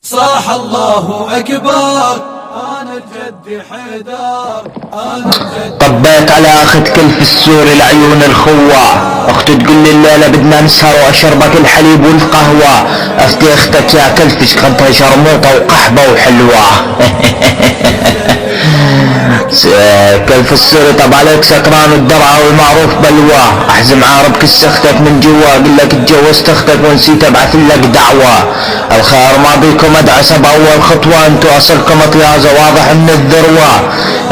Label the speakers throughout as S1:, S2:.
S1: صاح الله أكبر، أنا الجد حيدر، أنا الجد.
S2: طبيت على أخت كلف السوري العيون الخوة، أخت تقول لي الليلة بدنا نسهر وأشربك الحليب والقهوة. أفتي أختك يا كلفش كنتها شرموطة وقحبة وحلوة. كلف السوري طب عليك سكران الدرعة والمعروف بلوى. احزم عارب كس اختك من جوا، اقول لك اتجوزت اختك ونسيت ابعث لك دعوة. الخير ما بيكم ادعس باول خطوة، انتو اصلكم طيازة واضح من الذروة.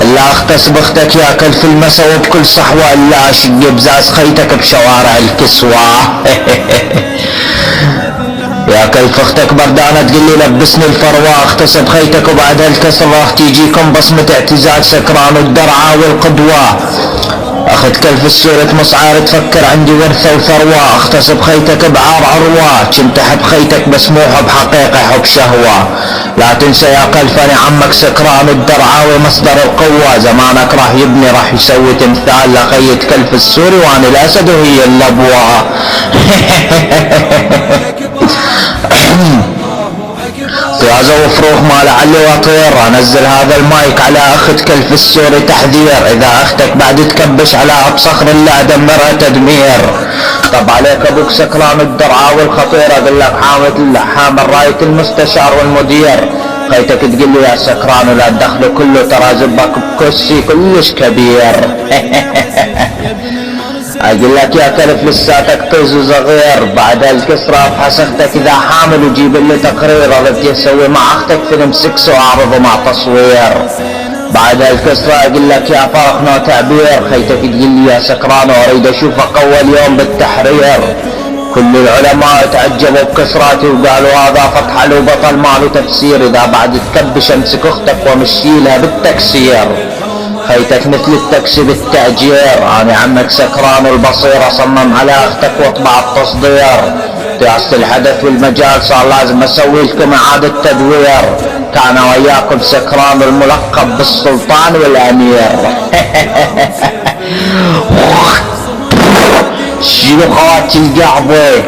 S2: الا اغتصب اختك يا كلف المسا وبكل صحوة، الا اشق بزاز خيتك بشوارع الكسوة. يا كيف اختك بردانة تقلي لبسني الفروة، اغتصب خيتك وبعدها الكسر راح تيجيكم بصمة اعتزال سكران الدرعة والقدوة. اخت كلف السورة مسعار تفكر عندي ورثة وثروة، اغتصب خيتك بعار عروة، كنت احب خيتك بس مو حب حقيقة حب شهوة. لا تنسى يا كلف انا عمك سكران الدرعة ومصدر القوة، زمانك راح يبني راح يسوي تمثال لخيت كلف السوري وانا الاسد وهي اللبوة. طيازة وفروخ ما لعلي واطير، انزل هذا المايك على اخت كلف السوري تحذير، اذا اختك بعد تكبش على بصخر الله دمرها تدمير. طب عليك ابوك سكران الدرعة والخطير، اقول لك حامل راية المستشار والمدير. خيتك تقول لي يا سكران ولا تدخله كله ترى زبك بكرسي كلش كبير. اقول لك يا كلف لساتك طيز وصغير، بعد الكسرة ابحث اختك اذا حامل وجيب لي تقرير، ردت اسوي مع اختك فيلم 6 واعرضه مع تصوير. بعد الكسرة اقول لك يا فرق نو تعبير، خيتك تقول لي يا سكران واريد اشوفك اول يوم بالتحرير. كل العلماء تعجبوا بكسراتي وقالوا هذا فتح له بطل ما له تفسير، اذا بعد تكبش امسك اختك ومشيلها بالتكسير. خيتك مثل التاكسي بالتأجير، انا عمك سكران والبصيرة صمم على اختك واطبع التصدير. دراسة الحدث والمجال صار لازم اسوي لكم اعادة تدوير، كان وياكم سكران الملقب بالسلطان والامير. شنو خواتي القعبة